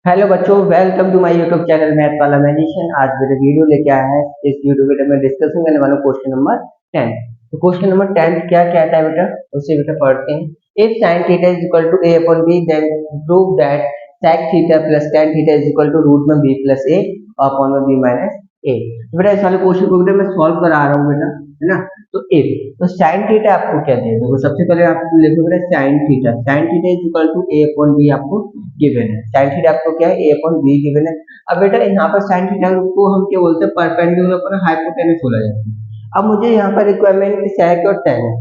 Hello बच्चों, welcome to my YouTube channel math वाला magician. आज मेरे वीडियो लेके आया है। इस वीडियो में मैं डिस्कशन करने वाला हूँ क्वेश्चन नंबर 10। तो क्वेश्चन नंबर 10 क्या कहता है बेटा, उससे बेटा पढ़ते हैं। If sin theta is equal to a upon b then prove that sec theta plus tan theta is equal to root में b प्लस a अपॉन में b माइनस a। बेटा इस वाले क्वेश्चन को बेटा मैं सॉल्व करा रहा हूँ बेटा, है ना। तो इफ तो sin थीटा आपको क्या दे देखो, सबसे पहले आप लिखो बेटा sin theta is equal to a upon b आपको गिवन है। sin थीटा आपको क्या है, a upon b गिवन है। अब बेटा यहाँ पर sin थीटा को हम क्या बोलते हैं, परपेंडिकुलर पर हाइपोटेनस बोला जाता है। अब मुझे यहाँ पर रिक्वायरमेंट sec और tan है,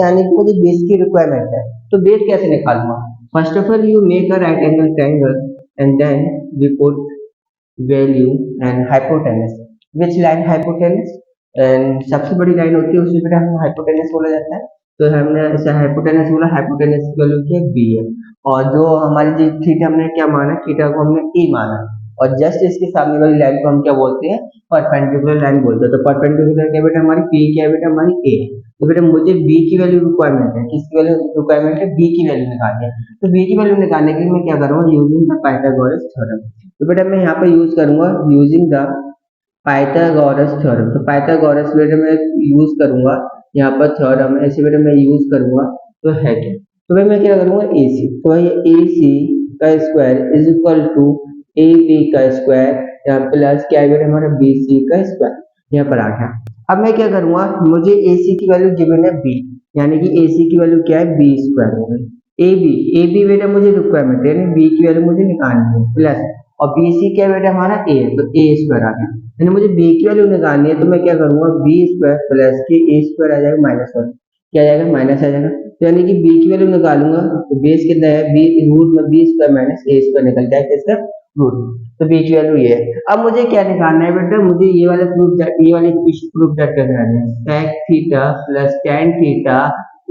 यानी कि मुझे बेस की रिक्वायरमेंट है। तो बेस कैसे निकालूंगा? First of all you make a right angle triangle and then we put value and hypotenuse. Which line hypotenuse? And सबसे बड़ी लाइन होती है उसे बेटा हम हाइपोटेनस बोला जाता है। तो हमने ऐसे हाइपोटेनस बोला, हाइपोटेनस की वैल्यू क्या है, बी है। और जो हमारी जो थीटा हमने क्या माना, थीटा को हमने ई माना। और जस्ट इसके सामने वाली लाइन को हम क्या बोलते हैं, परपेंडिकुलर लाइन बोलते हैं। तो परपेंडिकुलर क्या बेटा हमारी पी, क्या है बेटा हमारी ए। तो बेटा मुझे बी की वैल्यू रिक्वायरमेंट है, किसकी वैल्यू रिक्वायरमेंट है, बी की वैल्यू निकालनी है। तो बी की वैल्यू निकालने के लिए मैं क्या करूंगा, यूजिंग द पाइथागोरस थ्योरम। तो बेटा मैं यहाँ पर यूज करूंगा यूजिंग द पाइथागोरस थ्योरम। तो पाइथागोरस बेटा मैं यूज करूंगा यहाँ पर थ्योरम, ऐसे बेटा मैं यूज करूंगा। तो है क्या, तो भाई मैं क्या करूंगा, ए सी। तो भाई ए सी का square is equal to A B का स्क्वायर, यहाँ प्लस क्या है बेटा हमारा बी सी का स्क्वायर, यहाँ पर आ गया। अब मैं क्या करूंगा, मुझे ए सी की वैल्यू गिवन है बी, यानी कि ए सी की वैल्यू क्या है, बी स्क्वायर हो गई। ए बी बेटा मुझे रिक्वायरमेंट है, यानी बी की वैल्यू मुझे निकालनी है, प्लस और बी सी क्या बेटा हमारा ए है, तो ए स्क्वायर आ गया। यानी मुझे बी की वैल्यू निकालनी है, तो मैं क्या करूंगा, बी स्क्वायर प्लस के ए स्क्वायर आ जाएगा माइनस वन, क्या आ जाएगा, माइनस आ जाएगा। तो यानी कि बी की वैल्यू निकालूंगा तो बेस कितना है, बी रूट में बी स्क्वायर माइनस ए स्क्वायर निकल जाएगा, इसका रूट। तो बी की वैल्यू ये है। अब मुझे क्या निकालना है बेटा, मुझे ये वाला प्रूफ, ये वाली प्रूफ दैट करना है, sec theta plus tan theta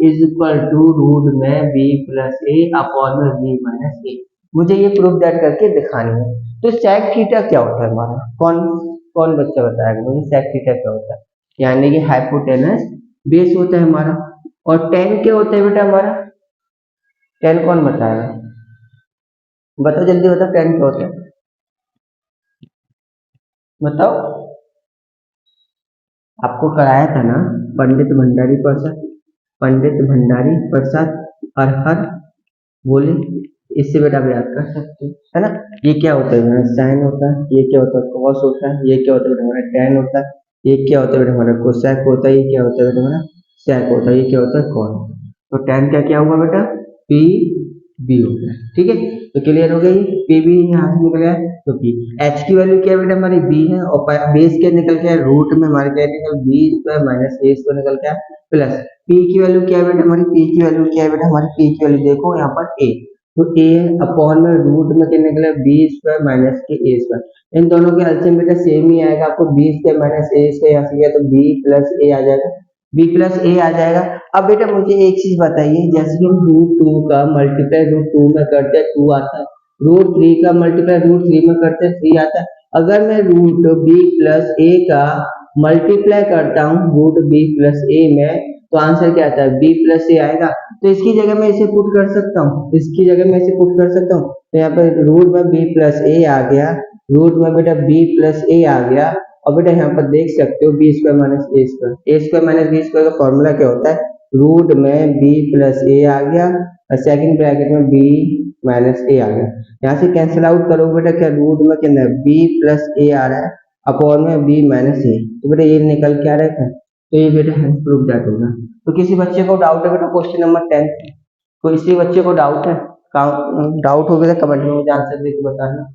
is equal to root में बी प्लस ए अपॉन में बी माइनस ए। मुझे ये प्रूफ दैट करके दिखानी है। तो sec थीटा क्या होता है हमारा, कौन कौन बच्चा बताएगा मुझे sec थीटा क्या होता है? यानी कि हाइपोटेनस बेस होता है हमारा। और tan क्या होता है बेटा हमारा, tan कौन बताएगा, बताओ जल्दी बताओ, tan क्या होता है, बताओ। आपको कराया था ना पंडित भंडारी प्रसाद, पंडित भंडारी प्रसाद, हर हर बोले। इससे बेटा आप याद कर सकते हो, है ना। ये क्या होता है, साइन होता है। ये क्या होता है, कॉस होता है। ये क्या होता है बेटा हमारा, टैन होता है। ये क्या होता है बेटा हमारा, कोसेक होता है। ये क्या होता है बेटा हमारा, सेक होता है। ये क्या होता है, कॉन। तो टैन का क्या हुआ बेटा, पी बी हो गया, ठीक है। तो क्लियर हो गई, पी बी यहाँ से निकल गया। तो पी एच की वैल्यू क्या है बेटा हमारी बी है, और बेस क्या निकल गया, रूट में हमारे क्या निकल, बी स्क्वायर माइनस ए स्क्वायर निकल गया, प्लस पी की वैल्यू क्या है बेटा हमारी, पी की वैल्यू क्या है बेटा हमारी, पी की वैल्यू देखो यहाँ पर ए। तो ए अपॉन में रूट में क्या निकला, बी स्क्वायर माइनस के ए स्क्वायर। इन दोनों के एलसीएम बेटा सेम ही आएगा आपको, बी स्क्वायर माइनस ए स्क्वायर यहाँ से गया तो बी प्लस ए आ जाएगा, बी प्लस ए आ जाएगा। अब बेटा मुझे एक चीज बताइए, जैसे कि हम रूट टू का मल्टीप्लाई रूट टू में करते हैं टू आता है, रूट थ्री का मल्टीप्लाई रूट थ्री में करते हैं थ्री आता है। अगर मैं रूट बी प्लस ए का मल्टीप्लाई करता हूँ रूट बी प्लस ए में, तो आंसर क्या आता है, बी प्लस ए आएगा। तो इसकी जगह मैं इसे पुट कर सकता हूँ, इसकी जगह मैं इसे पुट कर सकता हूँ। तो यहाँ पे रूट में बी प्लस ए आ गया, रूट में बेटा बी प्लस ए आ गया। और बेटा यहाँ पर देख सकते हो बी स्क्वायर माइनस ए स्क्वायर, ए स्क्वायर माइनस बी स्क्वायर का फॉर्मूला क्या होता है, रूट में बी प्लस ए आ गया और सेकंड ब्रैकेट में बी माइनस ए आ गया। यहाँ से कैंसिल आउट करोगे बेटा, क्या रूट में क्या बी प्लस ए आ रहा है अपॉन में बी माइनस ए, तो बेटा ये निकल के आ रहा है। तो ये बेटा हेंस प्रूफ दैट होगा। तो किसी बच्चे को डाउट है बेटा क्वेश्चन नंबर 10, कोई किसी बच्चे को डाउट है, डाउट हो गया तो कमेंट में मुझे आंसर देके बताना।